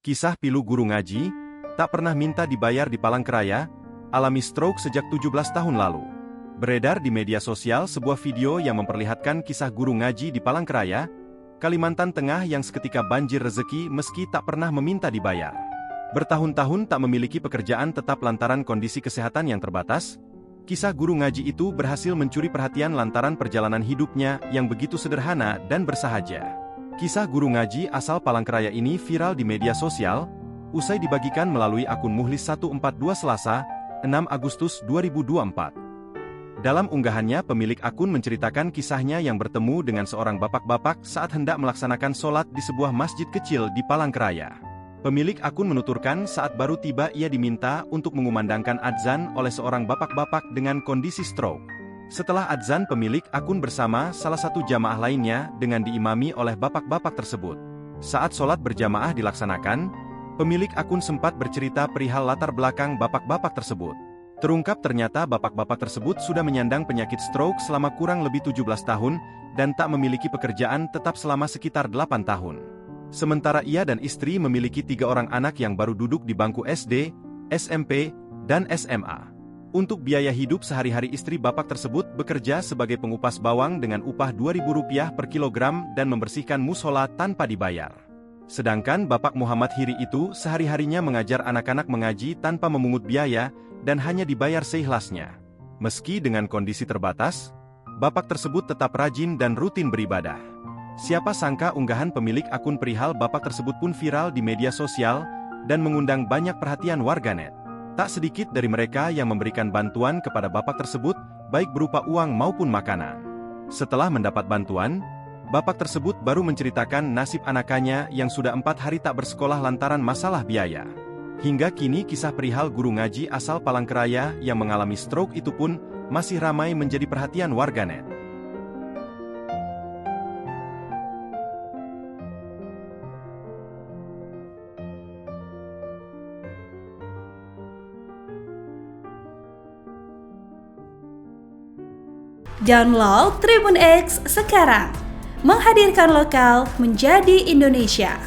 Kisah pilu guru ngaji, tak pernah minta dibayar di Palangkaraya, alami stroke sejak 17 tahun lalu. Beredar di media sosial sebuah video yang memperlihatkan kisah guru ngaji di Palangkaraya, Kalimantan Tengah yang seketika banjir rezeki meski tak pernah meminta dibayar. Bertahun-tahun tak memiliki pekerjaan tetap lantaran kondisi kesehatan yang terbatas, kisah guru ngaji itu berhasil mencuri perhatian lantaran perjalanan hidupnya yang begitu sederhana dan bersahaja. Kisah guru ngaji asal Palangkaraya ini viral di media sosial, usai dibagikan melalui akun Muhlis 142 Selasa, 6 Agustus 2024. Dalam unggahannya, pemilik akun menceritakan kisahnya yang bertemu dengan seorang bapak-bapak saat hendak melaksanakan sholat di sebuah masjid kecil di Palangkaraya. Pemilik akun menuturkan saat baru tiba ia diminta untuk mengumandangkan adzan oleh seorang bapak-bapak dengan kondisi stroke. Setelah adzan, pemilik akun bersama salah satu jamaah lainnya dengan diimami oleh bapak-bapak tersebut. Saat sholat berjamaah dilaksanakan, pemilik akun sempat bercerita perihal latar belakang bapak-bapak tersebut. Terungkap ternyata bapak-bapak tersebut sudah menyandang penyakit stroke selama kurang lebih 17 tahun dan tak memiliki pekerjaan tetap selama sekitar 8 tahun. Sementara ia dan istri memiliki 3 orang anak yang baru duduk di bangku SD, SMP, dan SMA. Untuk biaya hidup sehari-hari istri bapak tersebut bekerja sebagai pengupas bawang dengan upah Rp2.000 per kilogram dan membersihkan musola tanpa dibayar. Sedangkan Bapak Muhammad Hiri itu sehari-harinya mengajar anak-anak mengaji tanpa memungut biaya dan hanya dibayar seikhlasnya. Meski dengan kondisi terbatas, bapak tersebut tetap rajin dan rutin beribadah. Siapa sangka unggahan pemilik akun perihal bapak tersebut pun viral di media sosial dan mengundang banyak perhatian warganet. Tak sedikit dari mereka yang memberikan bantuan kepada bapak tersebut, baik berupa uang maupun makanan. Setelah mendapat bantuan, bapak tersebut baru menceritakan nasib anakannya yang sudah 4 hari tak bersekolah lantaran masalah biaya. Hingga kini kisah perihal guru ngaji asal Palangkaraya yang mengalami stroke itu pun masih ramai menjadi perhatian warganet. Download Tribun X sekarang, menghadirkan lokal menjadi Indonesia.